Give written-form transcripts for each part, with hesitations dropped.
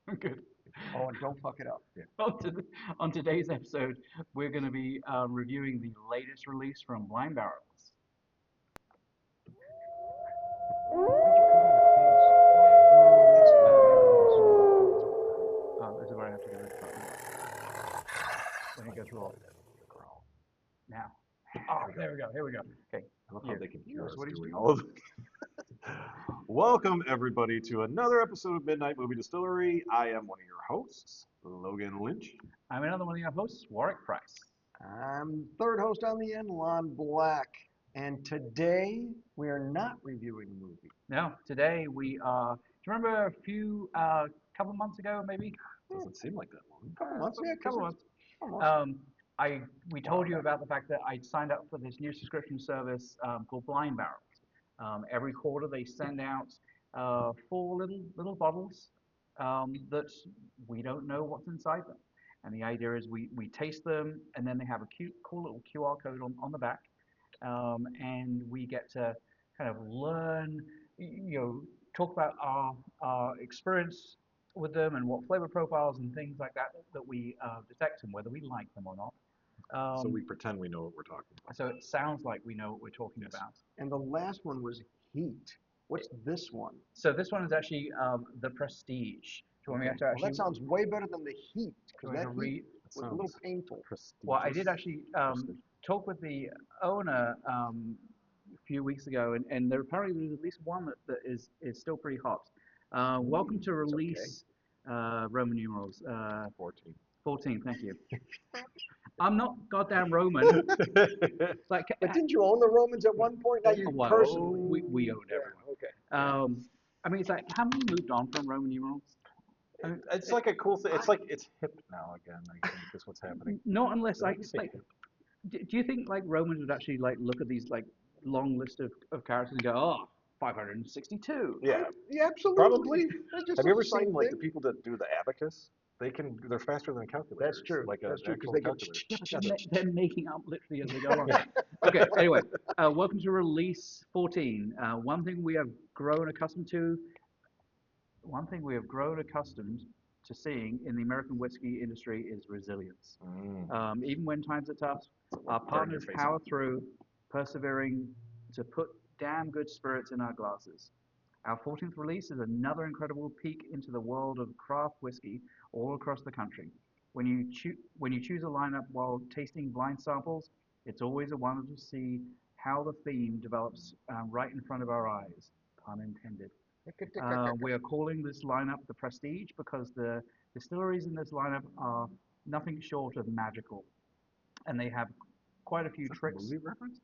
Good. Oh, and don't fuck it up. Yeah. On today's episode, we're going to be reviewing the latest release from Blind Barrels. Why'd you cover your face? Oh, that's This is where I have to do this button when it goes raw. Now. Oh, there we go. Here we go. Okay. I love how they can hear Yes, us what he's doing doing. all of this. Welcome, everybody, to another episode of Midnight Movie Distillery. I am one of your hosts, Logan Lynch. I'm another one of your hosts, Warwick Price. I'm third host on the end, Lon Black. And today we are not reviewing a movie. Now, today we are. Do you remember a few, couple of months ago, maybe? Doesn't seem like that long. Couple months, yeah, Couple of months. almost. We told you about the fact that I'd signed up for this new subscription service called Blind Barrels. Every quarter they send out 4 little bottles that we don't know what's inside them. And the idea is we taste them, and then they have a cute, cool little QR code on the back, and we get to kind of learn, talk about our experience with them and what flavor profiles and things like that we detect and whether we like them or not. So we pretend we know what we're talking about. So it sounds like we know what we're talking about. And the last one was Heat. What's this one? So this one is actually the Prestige. Do you want me to Well, actually? that sounds way better than the Heat, Do because I that read? Heat was a little painful. Well, I did actually talk with the owner a few weeks ago, and there apparently there's at least one that is still pretty hot. Welcome to It's okay. release Roman numerals 14. 14. Thank you. I'm not goddamn Roman. Like, But didn't you own the Romans at one point? Not you well, personally. we owned everyone. Okay. I mean, it's like, haven't we moved on from Roman numerals? I mean, It's like a cool thing. It's like it's hip now again, I think, is what's happening. not unless I like, wouldn't say like hip. do you think like Romans would actually like look at these like long list of characters and go, oh, 562? Yeah, Yeah, absolutely. probably. That's just Have you a ever side seen like the thing. people that do the abacus? They're faster than calculators. That's true. Like That's an true, 'cause actual they go calculator. Yeah, but they're making up literally as they go along. Okay, anyway, welcome to release 14. One thing we have grown accustomed to seeing in the American whiskey industry is resilience. Even when times are tough, our partners face power off. through, persevering to put damn good spirits in our glasses. Our 14th release is another incredible peek into the world of craft whiskey all across the country. When you choose a lineup while tasting blind samples, it's always a wonder to see how the theme develops right in front of our eyes, pun intended. We are calling this lineup the Prestige because the distilleries in this lineup are nothing short of magical, and they have quite a few Is that a tricks. movie reference?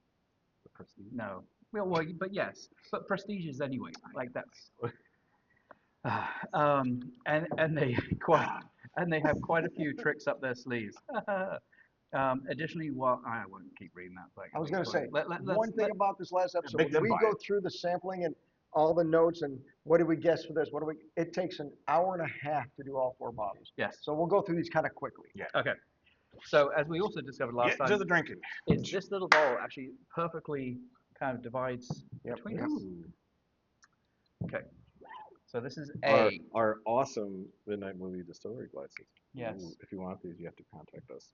The Prestige? No, but yes, but prestigious anyway. Like that's, and they have quite a few tricks up their sleeves. Additionally, I won't keep reading that. Like, I was going to say, let's one thing about this last episode, make when them we buy go it. through the sampling and all the notes and what do we guess for this? It takes an hour and a half to do all 4 bottles. Yes. So we'll go through these kind of quickly. Yeah. Okay. So as we also discovered last Get to time, the drinking. is this little bowl actually perfectly kind of divides between us. Ooh. Okay. So this is Our, A. our awesome Midnight Movie Distillery glasses. Yes. Ooh, if you want these, you have to contact us.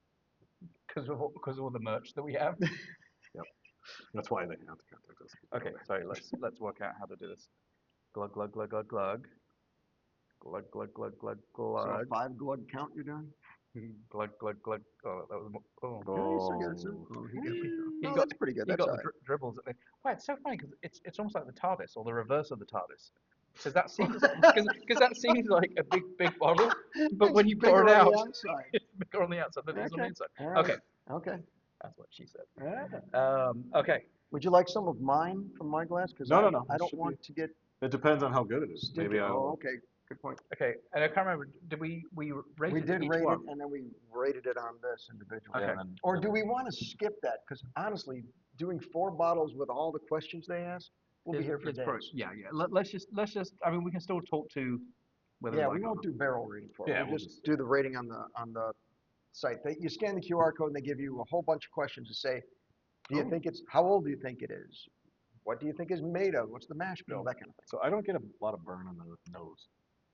Because of all the merch that we have. Yep. That's why they have to contact us. Okay, sorry, let's work out how to do this. Glug glug glug glug glug. Glug glug glug glug So a glug. 5 glug count you're doing? Glug glug glug. Oh, that was oh. Oh, he got me. He No, got that's pretty good. he That's got all the right. dribbles at me. Wow, it's so funny because it's almost like the TARDIS or the reverse of the TARDIS. Because that seems like a big bottle, but when you pour it Bigger on out, the outside. it's bigger on the outside than it is on the Okay. inside. All right. Okay, Okay. that's what she said. Yeah. Okay. Would you like some of mine from my glass? Because No. I It don't should want to get It depends on how good it is. stinky. Maybe Oh, I'll. okay. Good point. Okay, and I can't remember. Did we rated We did each rate one? it, and then we rated it on this individually. Okay. Yeah, and Or do we want to skip that? Because honestly, doing 4 bottles with all the questions they ask, we'll be here for days. Yeah. Let's just. I mean, we can still talk to whether Yeah, we we like it or won't not. do barrel rating for it. Yeah, We'll we'll just just- do the rating on the site. You scan the QR code, and they give you a whole bunch of questions to say, do you think how old do you think it is? What do you think is made of? What's the mash bill? That kind of thing. So I don't get a lot of burn on the nose.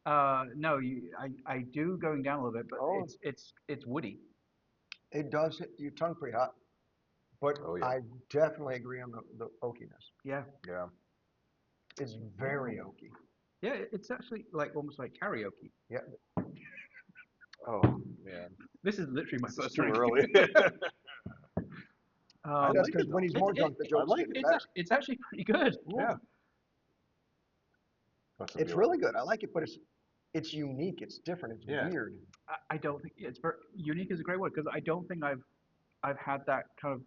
No, I do going down a little bit, but Oh. it's woody. It does hit your tongue pretty hot, but Oh, yeah. I definitely agree on the oakiness. Yeah, Yeah. It's very oaky. yeah, it's actually like almost like karaoke. Yeah. Oh, man. This is literally my This is first too drink. early. I That's like because it, when though. he's more It- drunk, the it- jokes like get it. better. it's actually pretty good. Yeah. That's a It's deal. really good. I like it, but it's unique. It's different. It's Yeah. weird. I don't think it's very unique is a great word because I don't think I've had that kind of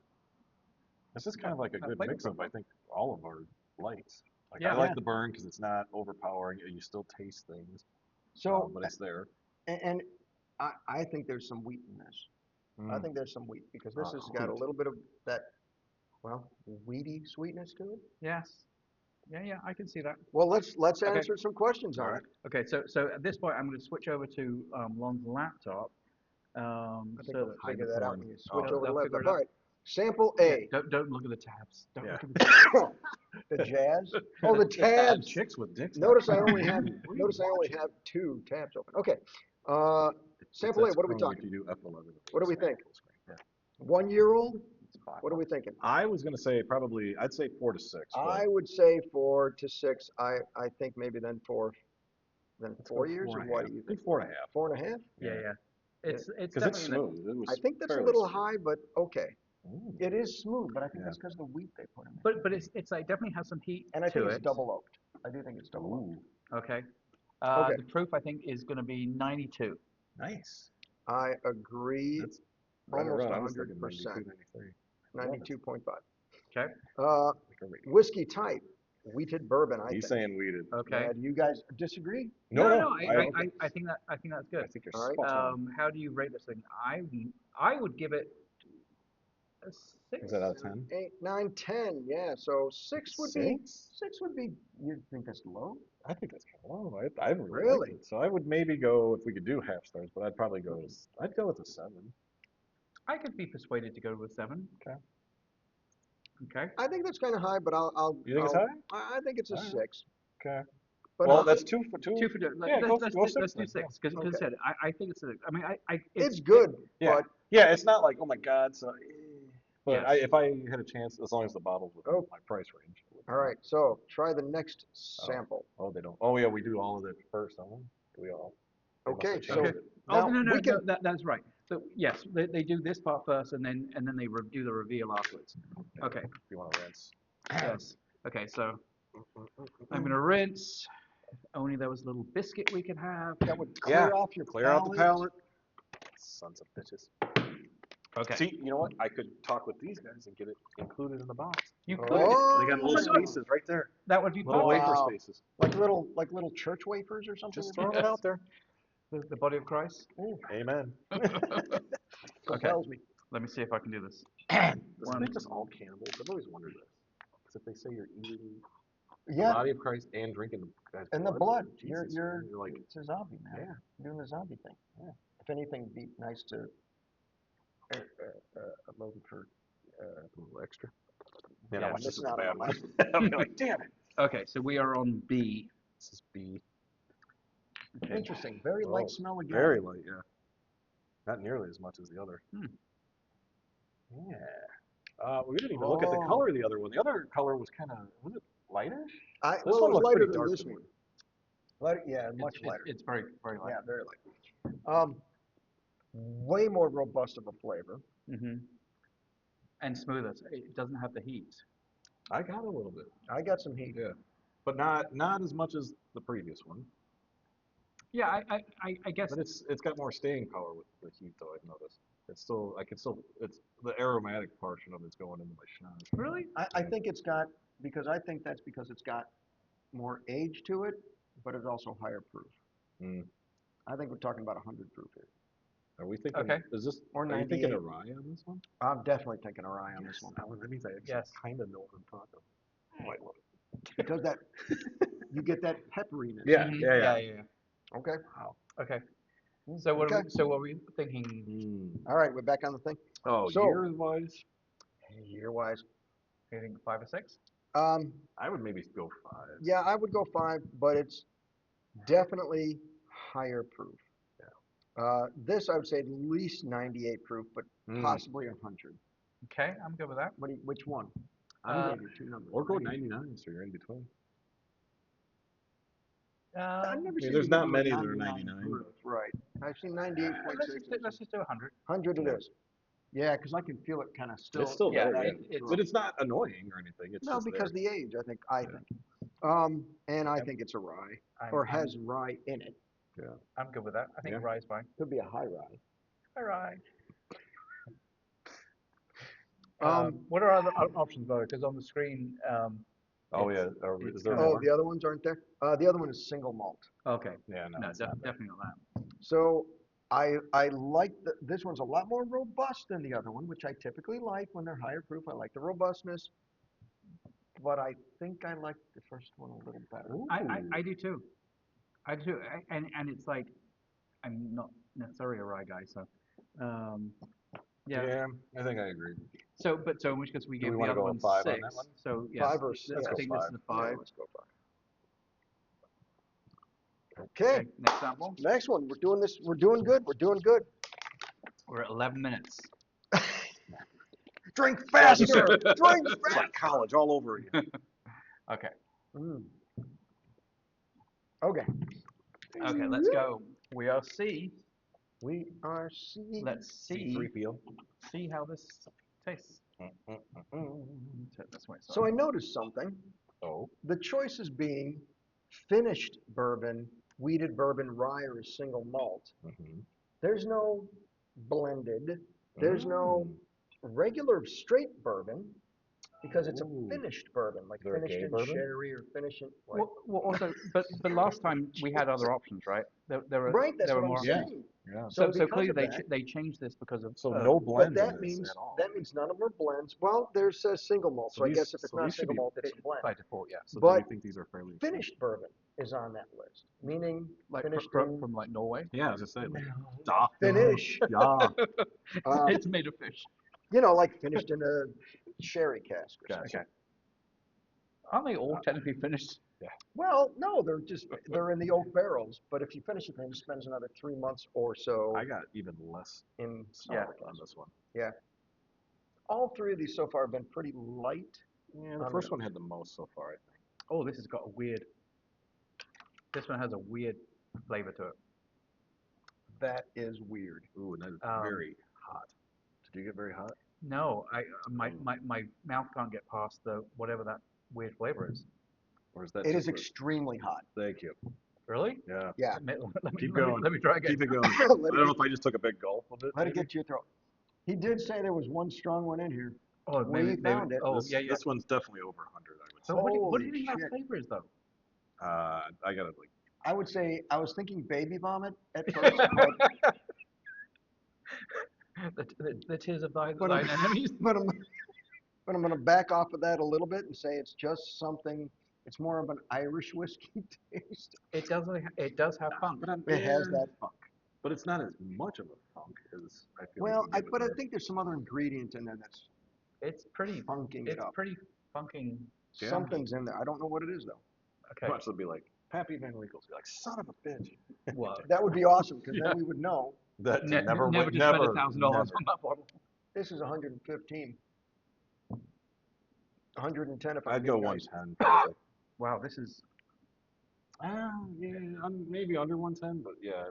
This is kind of like a good flavor mix of, I think, all of our lights. Like, I Yeah. like the burn because it's not overpowering. You still taste things, So, but it's there. and I think there's some wheat in this. I Mm. think there's some wheat because this has got a Wheat. little bit of that, well, wheaty sweetness to it. yes. Yeah, I can see that. Well, let's Okay. answer some questions All on right. it. Okay, so at this point I'm going to switch over to Lon's laptop. I think So we'll figure that out when you switch Oh, over to they'll figure laptop. it All out. right, sample yeah, A. don't look at the tabs. Don't Yeah. look at the tabs. The jazz. Oh, the tabs. Chicks with dicks. Notice I now. only have What are you notice I only watching? have 2 tabs open. Okay. Sample A. That's What are we Chrome if talking? you do F11. What do we think? Full screen. Yeah. 1-year-old? It's fine. What are we thinking? I was gonna say probably, I'd say 4 to 6. But I would say 4 to 6. I think maybe then 4 let's go 4 years, 4 or and a what half. do you I think think? 4 and a half. 4.5? Yeah. It's Because it's definitely smooth. It was I think that's a fairly little smooth. high, but okay. Ooh. It is smooth, but I think Yeah. that's because of the wheat they put in it. but it's like definitely has some heat And I think to it's it. double oaked. I do think it's double oaked. Ooh, Okay. Okay. The proof I think is going to be 92. nice. I agree. That's right Almost around. I was thinking 100%. 92, 93. 92.5. Okay. Like a radio. Whiskey type, wheated bourbon, I He's think. saying weeded. Okay. Do you guys disagree? No, I I think that's good. think you're All right. spot on. How do you rate this thing? I would give it a 6. Is that out of 10? 8, 9, 10. Yeah. So 6 would be. 6? 6 would be. You think that's low? I think that's kind of low. I really Really? liked it. So I would maybe go, if we could do half stars, but I'd probably go, I'd go with a 7. I could be persuaded to go with 7. Okay. Okay. I think that's kind of high, but I'll. You think it's I'll- high? I think it's a All right. 6. Okay. But Well, I'll- that's 2 for 2. Two for two. Yeah, go Let's 6 do then. 6 because Okay. I said I think it's a. I mean it's good, Yeah. but Yeah, it's not like, oh my God. So, but Yes. if I had a chance, as long as the bottle's within Oh. my price range. I would all right. So try the next Oh. sample. Oh, they don't. Oh, yeah, we do all of it first, don't we? Do we all? They must Okay, have so changed Okay. it. now Oh no, we can. that's right. So yes, they do this part first and then they do the reveal afterwards. Okay. If you want to rinse. Yes. Okay. So I'm gonna rinse. If only there was a little biscuit we could have. That would clear off your Clear out the palate. Sons of bitches. Okay. See, you know what? I could talk with these guys and get it included in the box. You could. Oh, They got little my God. spaces right there. That would be Little perfect. wafer Wow. spaces. like little church wafers or something. Just throwing it out there. The body of Christ. Amen. Compels me. Let me see if I can do this. Does One. it make us all cannibals? I've always wondered this. Because if they say you're eating the Yeah, body of Christ and drinking the guy's and the blood. Jesus, You're like, it's a zombie, man. yeah. You're doing the zombie thing. Yeah. If anything, it'd be nice to A load for a little extra. Yeah, Man, I watch this this is as a not bad on one. I'll be like, damn it. Okay, so we are on B. This is B. Okay. interesting. Very Oh, light smell again. Very light, yeah. Not nearly as much as the other. Hmm. Yeah. We didn't even look at the Oh. color of the other one. The other color was kind of, was it lighter? This This one one looks lighter pretty than dark this to me. one. Lighter, yeah, much lighter. It's very light. Yeah, very light. Way more robust of a flavor. Mm-hmm. And smoother. So it doesn't have the heat. I got a little bit. I got some heat. Yeah. But not as much as the previous one. Yeah, I guess. But it's got more staying power with the heat though, I've noticed. It's still it's the aromatic portion of it's going into my schnoz. Really? I think it's got I think that's because it's got more age to it, but it's also higher proof. Mm. I think we're talking about 100 proof here. Are we thinking Okay. is this Or are you thinking 98. a rye on this one? I'm definitely taking a rye on this one. That means I actually Yes. kind of know what I'm talking about. Oh, I love it. Because you get that pepperiness. Yeah, Mhm. yeah. Okay. Wow. Okay. So what Okay. are we thinking? Mm. All right, we're back on the thing. Oh, So- years wise, Year wise. You think 5 or 6? I would maybe go 5. Yeah, I would go 5, but definitely higher proof. Yeah. This I would say at least 98 proof, but possibly 100. Okay, I'm good with that. Which one? I'm Uh, giving you two numbers. Or go 99, so you're in between. I've never seen there's people not do a many that are 99 99. proof, right? I've seen 98.6. let's just do 100. 100 it Yeah. is. Yeah, because I can feel it kind of still. It's still Yeah, there, yeah. it's- But it's not annoying or anything. It's No, just because there. the age, I think. I Yeah. think. And I Yep. think it's a rye, I'm, or I'm, has rye in it. Yeah. I'm good with that. I think Yeah. rye's fine. Could be a high rye. All right. Um, What are other options though? Because on the screen, Oh, it's- yeah. it's Is there kinda- more? the other ones aren't there. The other one is single malt. Okay. Yeah, no, No, it's not there. definitely not that. So I like this one's a lot more robust than the other one, which I typically like when they're higher proof. I like the robustness, but I think I like the first one a little better. I do too. I do too. And it's like I'm not necessarily a rye guy, so yeah. Yeah, I think I agree. So in which case we Do give we the wanna other go one 5 on 6. that one? So yes, 5 or 6? I go think this is 5. a Yeah, 5. let's go 5. Okay, Okay, next sample. next one. We're doing this. We're doing good. We're doing good. We're at 11 minutes. Drink faster. Drink It's faster. like college all over again. Okay. Mm. Okay. Okay, let's go. We are C. We are C. Let's see C3PO. see how this tastes. Mm. Take this way. So I noticed something. Oh. The choices being finished bourbon, weeded bourbon, rye, or single malt. Mhm. There's no blended. There's no Mm. regular straight bourbon because it's a Ooh. finished bourbon, like Is there a finished gay in bourbon? sherry or finished in what? Well, also, but last time we had other options, right? There were Right, that's there were what I'm more. Yeah. saying. Yeah. So because clearly of that, they changed this because of So no but blend in that this means at all. none of them are blends. Well, there's a single malt, so I guess if it's not these should single be malt, it's a blend. by default, yeah. So do But you think these are fairly finished bourbon is on that list, meaning Like finished in from like Norway. Yeah, I was just saying. Like, finish. Yeah. It's made of fish. Like finished in a sherry cask or something. Gotcha. Okay. Aren't they all technically finished? Well, no, they're in the oak barrels, but if you finish it, then it spends another 3 months or so I got even less in Yeah. stomach on this one. All three of these so far have been pretty light. Yeah, the On first the- one had the most so far, I think. Oh, this has got a weird. This one has a weird flavor to it. That is weird. Ooh, and that is Um, very hot. Did you get very hot? No, my mouth can't get past the whatever that weird flavor is. Or is that It just is extremely hot. Thank you. Really? Yeah. Yeah. Keep going. Let me try again. Keep it going. I Let don't it know get- if I just took a big gulp of it. Let it maybe. get to your throat. He did say there was one strong one in here. Oh, We found it. Oh, this, yeah, yeah. This one's definitely over 100, I would say. So what do you Holy think that shit. flavor is though? I got it like I would say I was thinking baby vomit at first, but, The tears of thine But I'm- enemies. but I'm but I'm going to back off of that a little bit and say it's just something. It's more of an Irish whiskey taste. It does have funk. but It has that funk. But it's not as much of a funk as I feel Well, like you give it but I there. think there's some other ingredient in there that's It's pretty funking it it's up. pretty funking. Yeah. Something's in there. I don't know what it is though. Okay. Watch, they'll be like, Pappy Van Winkle's be like, son of a bitch. Well, That would be awesome because Yeah. then we would know That never went- just spend never, $1,000 never. on that bottle. this is 115. 110 if I'm I'd go being nice. 110. Probably. Wow, this is Yeah, maybe under 110, but yeah,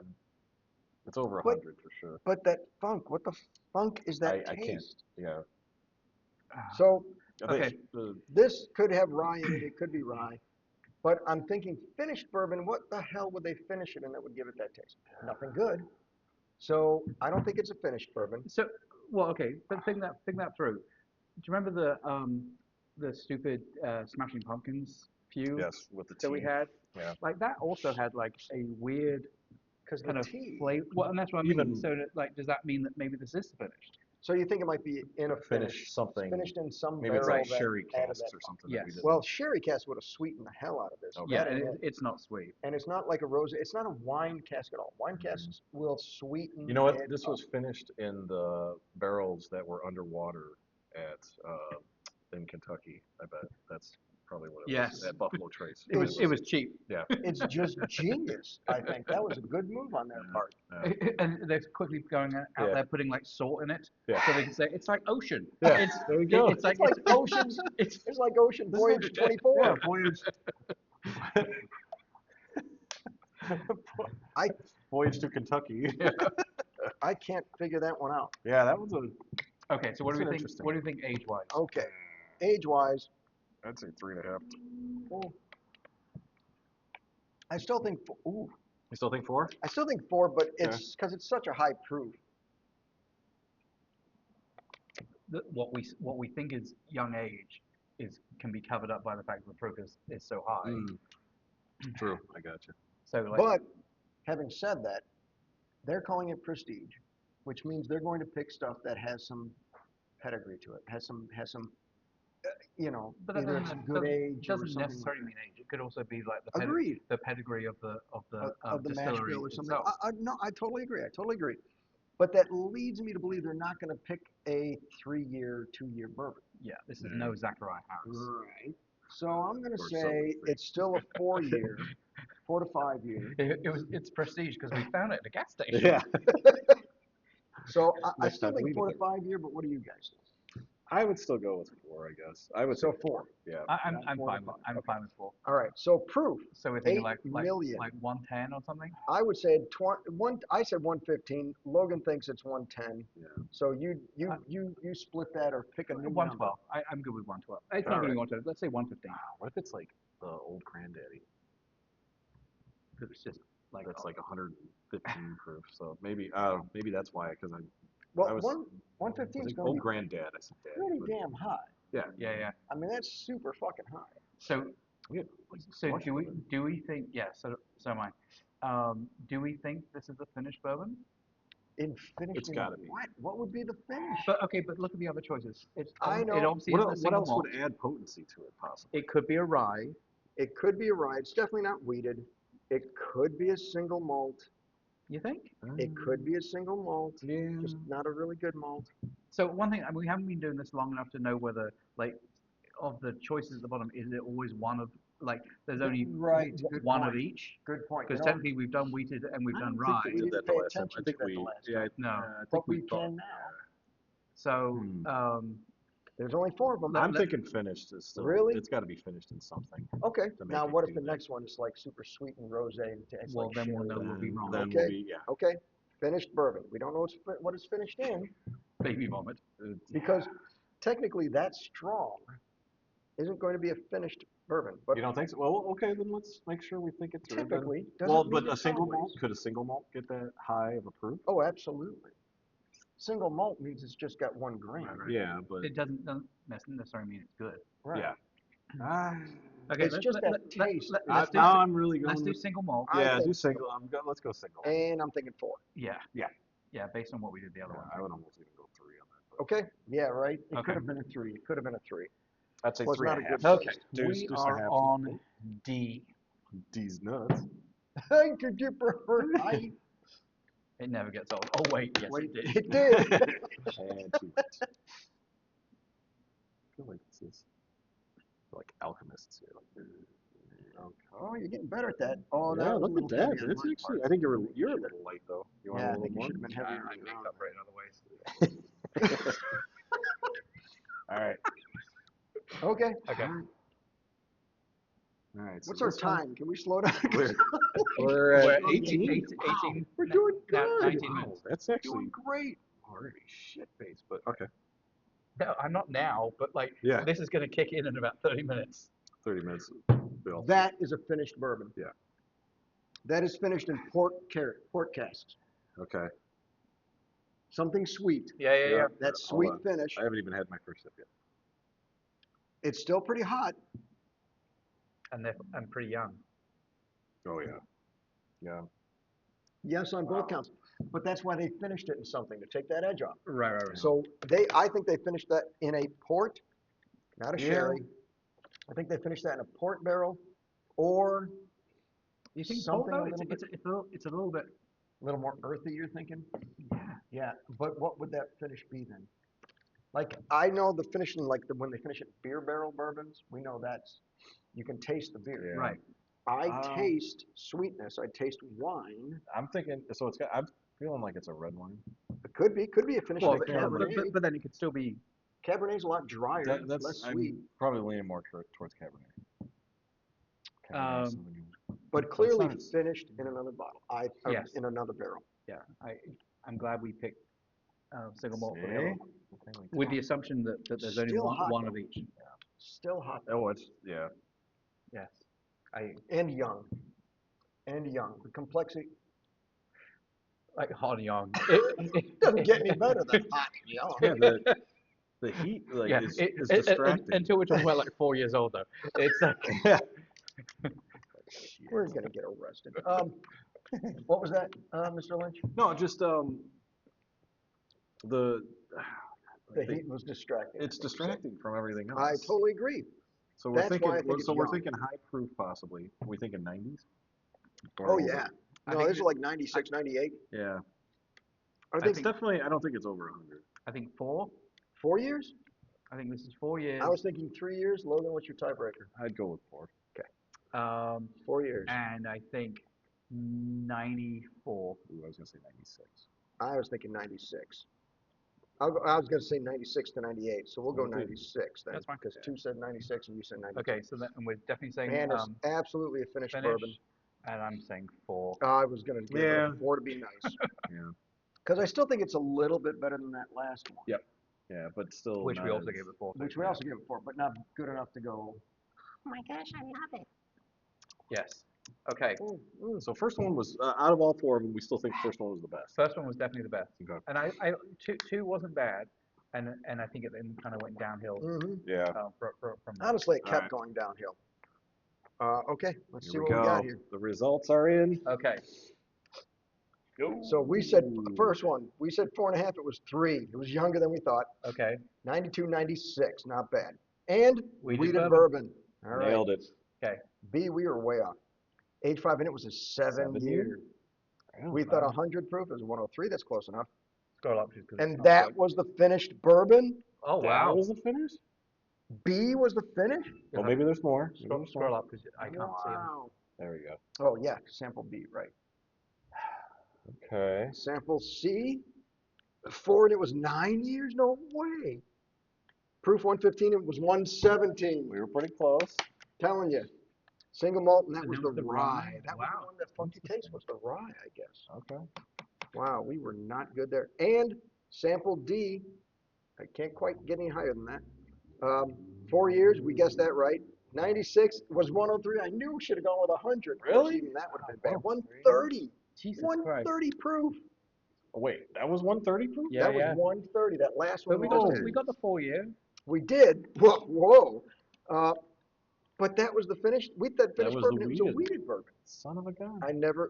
it's over But- 100 for sure. But that funk, what the funk is that I can't. taste? Yeah. So I think Okay. this could have rye in it. It could be rye. But I'm thinking finished bourbon, what the hell would they finish it in that would give it that taste? Nothing good. So I don't think it's a finished bourbon. so well, okay, but think that through. Do you remember the stupid Smashing Pumpkins few yes, with the that we tea. had? Yeah. Like that also had like a weird Because kind the of tea. flavor. Well, and that's what I mean. Even- So that, like, does that mean that maybe this is finished? So you think it might be in a Finish something. finished in some Maybe it's barrel like that sherry added casks that or something. Yes. That we did. Well, sherry cask would have sweetened the hell out of this. Okay. Yeah, That and ain't it. it's not sweet. And it's not like a rose. It's not a wine cask at all. Wine casks will sweeten. You know what? it This up. was finished in the barrels that were underwater at in Kentucky. I bet that's probably what it Yes. was at Buffalo Trace. It was cheap. Yeah. It's just genius, I think. That was a good move on their part. And they're quickly going out Yeah. there putting like salt in it, Yeah. so they can say it's like ocean. Yeah, It's there we go. It's like It's like Ocean's, it's it's like Ocean Voyage 24. Yeah, Voyage. I Voyage to Kentucky. I can't figure that one out. Yeah, that was a. okay. So what do That's we think? interesting. What do you think age-wise? Okay, age-wise, I'd say 3.5. oh, I still think, ooh, You still think 4? I still think 4, but Okay. it's because it's such a high proof. What we think is young age can be covered up by the fact that the proof is so high. True, I got you. So like, But having said that, they're calling it prestige, which means they're going to pick stuff that has some pedigree to it, has some, you know, but that either it's good age or doesn't something necessarily mean age. It could also be like Agreed. the pedigree of the Of the mash distillery bill or something. itself. No, I totally agree. I totally agree. But that leads me to believe they're not going to pick a 3-year, 2-year bourbon. Yeah, this is no Zachariah Harris. Right. So I'm going to Or so say we think. it's still a 4-year, 4 to 5 year. It's prestige because we found it at a gas station. Yeah. So I Next still time, think leave it 4 to there. 5 year, but what do you guys think? I would still go with 4, I guess. I would So say 4. Yeah. I'm Four to fine with five. I'm Okay. fine with 4. All right. So proof, So we're thinking 8 like million. like 110 or something. I would say I said 115. Logan thinks it's 110. Yeah. So you split that or pick a new number. 112. I'm good with 112. It's All not going to right. be 112. Let's say 115. What if it's like the old granddaddy? Because it's just like That's like 115 proof. So maybe maybe that's why, because I Well, was 115 is think going old to be granddad. I said dad. pretty but damn high. yeah. yeah. I mean, that's super fucking high. So We had, like, so much of it. do we think so am I. Do we think this is a finished bourbon? Finished It's in gotta be. what? What would be the finish? But okay, but look at the other choices. I It know. obviously What, isn't a what single else malt. would add potency to it, possibly? It could be a rye. It could be a rye. It's definitely not wheated. It could be a single malt. You think? It could be a single malt. Yeah. Just not a really good malt. So one thing, I mean, we haven't been doing this long enough to know whether, like, of the choices at the bottom, is it always one of, like, there's only Right, good one of point. each? Good point. Because technically we've done wheated and we've I done don't rye. think We we did didn't that the pay last time. I attention think to that we, the last yeah, time. No. I think But we we thought. can now. So, There's only 4 of them. Let- I'm thinking finished is still. Really? It's got to be finished in something. Okay. to make Now, it what if do the that. next one is like super sweet and rosé? And it's well, like then we'll sherry? know we'll be wrong. Then Okay. we'll be, yeah. Okay. Finished bourbon. We don't know what it's finished in Baby vomit. because technically that strong isn't going to be a finished bourbon. But You don't think so? Well, okay, then let's make sure we think it through. then. typically, doesn't Well, mean but a it's single malt, always. could a single malt get that high of a proof? Oh, absolutely. Single malt means it's just got 1 gram. Right. Yeah, but It doesn't necessarily mean it's good. Right. yeah. Ah, Okay, It's just that taste. let's do, now I'm really going. let's do with, single malt. I yeah, think do so. single. Let's go single. And I'm thinking 4. Yeah. Yeah. Yeah, based on what we did the other Yeah, one. I would almost even go 3 on that. But Okay. Yeah, right. It Okay. could have been a 3. It could have been a 3. I'd say Was 3 not and a a half. good Okay, taste. Deuce- we deuce and a are half. on D. D's nuts. Could you prefer I? It never gets old. Oh wait, yes Wait, it did. it did. And 2 nuts. I feel like this is like alchemists here. Like, okay. Oh, you're getting better at that. Oh, yeah, that was a look little at that. heavy on That's my actually. part. I think you're a little light though. You want Yeah, a I little think you more? should have been heavier. I than make that. up for it in other ways. All right. Okay. Okay. All right. So What's our this one- time? Can we slow down? We're We're at 18. 18. We're doing now, good. 19 Wow, minutes. that's Doing actually great. already shit face, but okay. No, I'm not now, but like Yeah. this is going to kick in about 30 minutes. 30 minutes. Bill. That is a finished bourbon. Yeah. That is finished in port casks. Okay. Something sweet. Yeah. That Hold sweet on. finish. I haven't even had my first sip yet. It's still pretty hot. And pretty young. Oh yeah. Yeah. Yes, on both counts. But that's why they finished it in something to take that edge off. Right. So I think they finished that in a port, not a Yeah. sherry. I think they finished that in a port barrel, or You think something though? a little bit, It's a little bit. a little more earthy. You're thinking? Yeah. Yeah. But what would that finish be then? Like, I know the finishing, like, when they finish it beer barrel bourbons, we know you can taste the beer. Yeah. Right. I Um, taste sweetness, I taste wine. I'm thinking, so I'm feeling like it's a red wine. It could be a finish Well, of a Cabernet. but then it could still be. Cabernet's a lot drier, less sweet. I'm probably leaning more towards Cabernet. Cabernet Um, Sauvignon. But clearly nice. finished in another bottle. Or Yes. in another barrel. Yeah. I'm glad we picked single malt for the See? other one, with the assumption that there's only Still hot, one though. of each. Still hot. Oh, it's, yeah. Yes. I And young. The complexity like hot and young. doesn't get any better than hot and young. Yeah, the heat like Yeah, is distracting. until we're talking about like 4 years older. It's like Yeah. We're gonna get arrested. What was that, Mr. Lynch? No, just the The heat was distracting. it's distracting from everything else. I totally agree. So we're That's thinking why I think it's we're young. thinking high proof possibly. Are we thinking 90s? Or Oh, over? yeah. I No, think this is like 96, 98. Yeah. I I think It's definitely I don't think it's over 100. I think 4. 4 years? I think this is 4 years. I was thinking 3 years. Logan, what's your tiebreaker? I'd go with 4. 4 years. And I think 94. Ooh, I was gonna say 96. I was thinking 96. I was going to say 96 to 98, so we'll go Okay. 96 then. That's fine. Because 2 said 96 and you said 96. Okay, so that, and we're definitely saying And it's absolutely a finished finish, bourbon. and I'm saying 4. I was going to give it Yeah. a 4 to be nice. Yeah. Because I still think it's a little bit better than that last one. Yep. Yeah, but still Which we not also as- gave it 4. Which we also gave it 4, but not good enough to go, oh my gosh, I love it. Yes. Okay. So first one was out of all 4 of them, we still think the first one was the best. First one was definitely the best, Okay. and two wasn't bad, and I think it then kind of went downhill Yeah. from Honestly, it kept Alright. going downhill. Okay, let's see Here what we we go. got here. The results are in. Okay. So we said, the first one, we said 4.5, it was 3. It was younger than we thought. Okay. 92, 96, not bad. And Wheated wheated bourbon. bourbon. All right. Nailed it. Okay. B, we were way off. Age 5, and it was a 7-year. We thought 100 proof is 103. That's close enough. Scroll up. 'cause it's And not that good. was the finished bourbon. Oh That wow. was the finish? B was the finish. Well, maybe there's more. Maybe Scroll, there's more. scroll up because I can't see them. Wow. There we go. Oh yeah, sample B, right. Okay. Sample C, 4 and it was 9 years? No way. Proof 115, it was 117. We were pretty close. Telling you. Single malt, and that And was that was the the rye. rye? That was the Wow. one that funky taste was the rye, I guess. Okay. Wow, we were not good there. And sample D, I can't quite get any higher than that. 4 years, we guessed that right. 96 was 103. I knew we should have gone with 100. Of course, Really? even that would have been bad. 103. 130. Jesus 130 proof. Oh, wait, that was 130 proof? Yeah, That was yeah. 130. That last But one we we just got did. we got the 4 year. We did. Whoa. But that was the finished. That finished was the bourbon. It was a wheated. wheated bourbon. Son of a gun.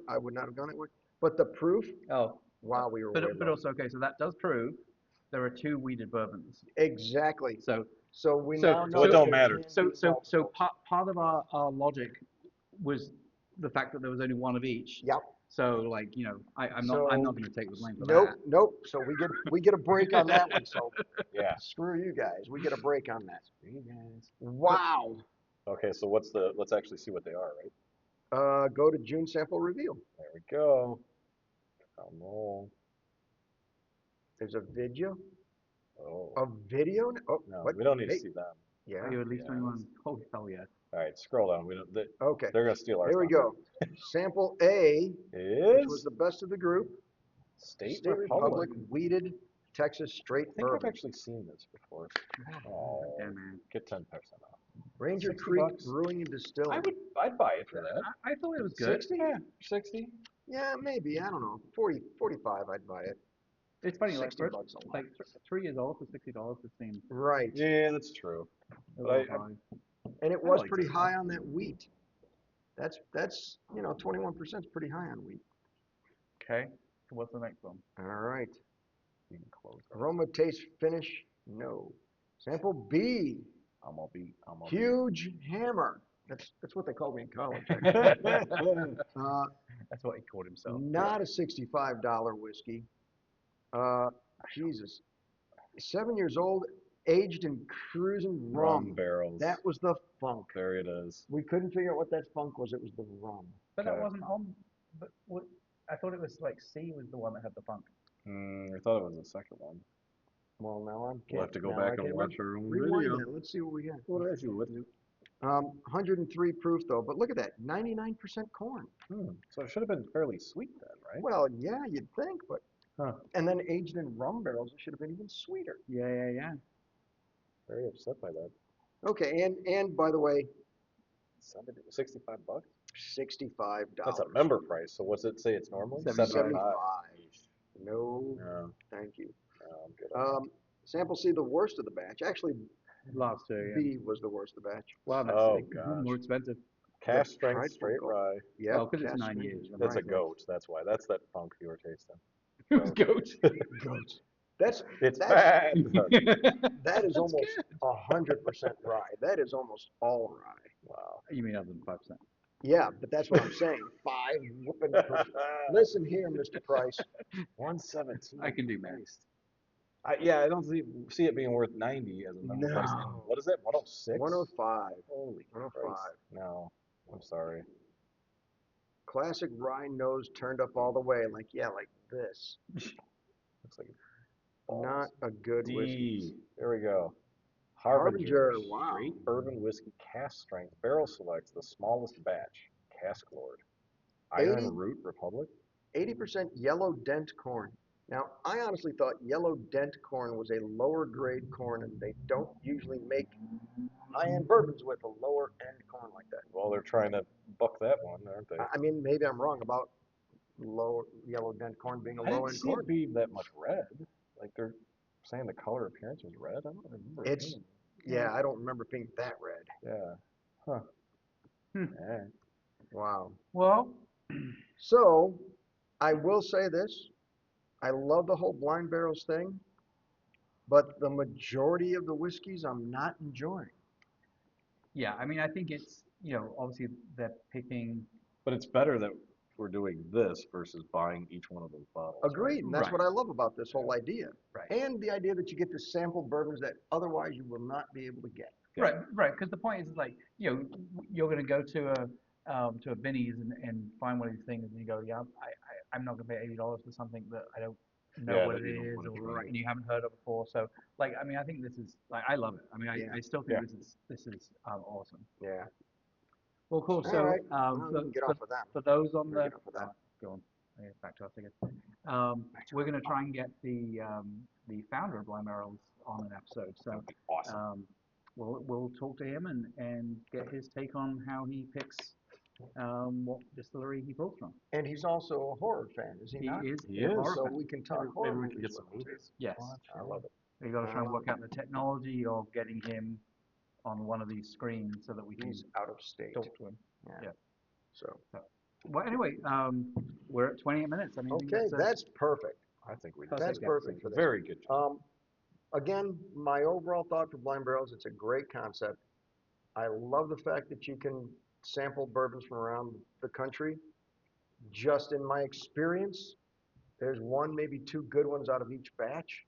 I would not have gone it with. But the proof, Oh. wow, we were But way but low. also okay, so that does prove there are 2 weeded bourbons. Exactly. So So we So- now know. So it don't there matter. can so be so both. so part of our logic was the fact that there was only one of each. Yep. So like I'm So- not going to take the blame for Nope, that. nope. So we get a break on that one. So Yeah. screw you guys. We get a break on that. You guys. Wow. Okay, so let's actually see what they are, right? Go to June sample reveal. There we go. Oh no. There's a video. Oh. A video? Oh, No, what? we don't need Hey, to see them. Yeah. Are you at least Yeah, 21? Oh hell yeah. All right, scroll down. We don't. Okay. They're gonna steal our. Here we thunder. go. Sample A, which was Is the best of the group. State, State Republic wheated Texas straight I think I've bourbon. actually seen this before. Oh, Yeah, man. get 10% off. Ranger 60 Creek bucks. Brewing and Distilling. I'd buy it for that. I thought it was good. 60? Yeah, 60. Yeah, maybe. I don't know. 40, 45, I'd buy it. It's funny, like 60 first, bucks a lot. like 3 years old for $60, it seems Right. Yeah, that's true. a But little I- high. And it I was like pretty that. high on that wheat. That's 21% is pretty high on wheat. Okay. So what's the next one? All right. You can close. Aroma, taste, finish, no. Sample B, I'm gonna be. huge hammer. That's what they called me in college. That's what he called himself. Not a $65 whiskey. Jesus. 7 years old, aged in cruising rum. barrels. That was the funk. There it is. We couldn't figure out what that funk was. It was the rum. But that Okay. wasn't on. But what, I thought it was like C was the one that had the funk. I thought it was the second one. Well, now I'm. We'll have to go now back I and can't watch our own rewind video. that. Let's see what we got. What did I do with it? 103 proof though, but look at that, 99% corn. So it should have been fairly sweet then, right? Well, yeah, you'd think, but Huh. and then aged in rum barrels, it should have been even sweeter. Yeah. Very upset by that. Okay, and by the way, 65 bucks? $65. That's a member price. So what's it say it's normally? 75. 75. No, No, thank you. I'm good on that. Sample C, the worst of the batch. Actually, Last two. Yeah. B was the worst of the batch. Wow, that's Oh, like, gosh. more expensive. Cash the strength prideful straight goat. rye. Yeah, Oh, 'cause it's 9 years. That's a Right. goat. That's why. That's that funk you were tasting. It was goat. Goats. That's It's That's- bad. that is That's almost 100% rye. That is almost all rye. Wow. You mean other than 5%? Yeah, but that's what I'm saying. 5 whooping. Listen here, Mr. Price. 117. I can do math. Christ. Yeah, I don't see it being worth 90 as a member price. No. What is that? 106? 105. Holy 105. Christ. No, I'm sorry. Classic rye nose turned up all the way, like this. Looks like Not a good whiskey. D. There we go. Harbinger, wow. Straight bourbon whiskey cask strength. Barrel selects the smallest batch. Cask Lord. Iron 80 Root Republic. 80% yellow dent corn. Now, I honestly thought yellow dent corn was a lower grade corn, and they don't usually make high-end bourbons with a lower end corn like that. Well, they're trying to buck that one, aren't they? I mean, maybe I'm wrong about low yellow dent corn being a I didn't low end see corn. it be that much red. Like they're saying the color appearance was red. I don't remember. it It's- being- Yeah, I don't remember it being that red. Yeah. Huh. Alright. Wow. Well, So, I will say this. I love the whole blind barrels thing, but the majority of the whiskeys I'm not enjoying. yeah, I mean, I think it's, obviously they're picking. But it's better that we're doing this versus buying each one of those bottles. right? Agreed, and that's Right. what I love about this whole idea. Right. And the idea that you get to sample bourbons that otherwise you will not be able to get. Yeah. Right. Because the point is like, you're going to go to a Binny's and find one of these things, and you go, yeah, I'm not going to pay $80 for something that I don't know Yeah, what that it you don't is, wanna or try. and you haven't heard of before. So, like, I mean, I think this is like, I love it. I mean, Yeah. I still think Yeah. this is awesome. Yeah. Well, cool. All So, right. Well, we can get off of that. for those on We'll the get off of that. go on. Yeah, back to us again. We're going to try and get the founder of Blind Barrels on an episode. So That'd be awesome. we'll talk to him and get his take on how he picks what distillery he pulls from. And he's also a horror fan, is he not? Is He a is. horror So fan. we can talk Maybe horror we can movies get some with him, too. movies. Yes. I love it. We got to try and work out the technology of getting him on one of these screens so that we can He's out of state. talk to him. Yeah. So, Well, anyway, we're at 28 minutes. I mean, I think okay, a- that's perfect. I think we Perfect. did. That's perfect for this. Very good job. Again, my overall thought for blind barrels, it's a great concept. I love the fact that you can sample bourbons from around the country. Just in my experience, there's one, maybe two good ones out of each batch,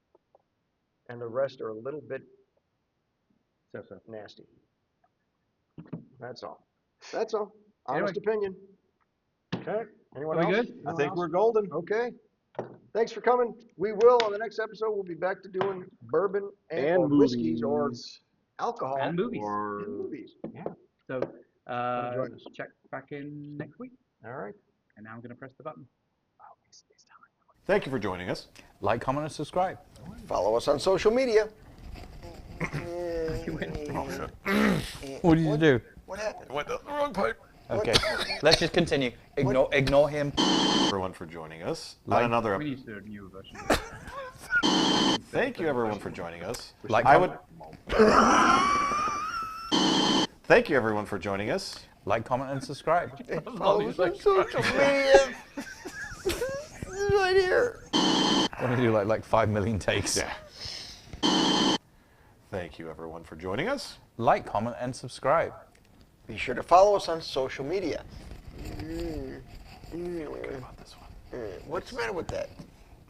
and the rest are a little bit so. nasty. That's all. That's all. Anyway. Honest opinion. Okay. Anyone Are we else? good? I Anyone think else? we're golden. Okay. Thanks for coming. We will, on the next episode, we'll be back to doing bourbon or whiskeys or alcohol. And movies. Or And movies. Yeah. So join us. check back in next week. All right. And now I'm going to press the button. Thank you for joining us. Like, comment, and subscribe. Follow us on social media. What did you do? What happened? Went down the wrong pipe. Okay, let's just continue. Ignore him. Everyone for joining us on another. We need to do a newer version. Thank you everyone for joining us. Like, I would. Thank you everyone for joining us. Like, comment, and subscribe. Follow us on social media. Right here. Want to do like 5 million takes? Yeah. Thank you everyone for joining us. Like, comment, and subscribe. Be sure to follow us on social media. Feeling good about this one. What's the matter with that?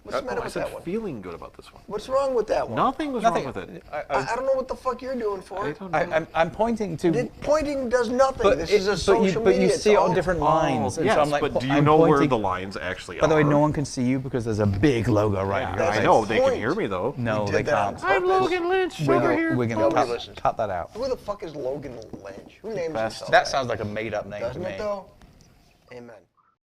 What's the matter I with said that one? feeling good about this one. What's wrong with that one? Nothing was Nothing. wrong with it. I don't know what the fuck you're doing for it. I'm pointing to. Pointing does nothing. But This is a but social you media. see it on different lines, and yes, so I'm like, but do you I'm know where pointing- the lines actually are? By the way, no one can see you because there's a big logo right Yeah, here. I That's know. the They can point. hear me, though. No, We they did that on can't. purpose. I'm Logan Lynch We're over gonna, here. we're gonna Nobody cut, listens. cut that out. Who the fuck is Logan Lynch? Who names Best. himself? That sounds like a made-up name to Doesn't me. it though? Amen.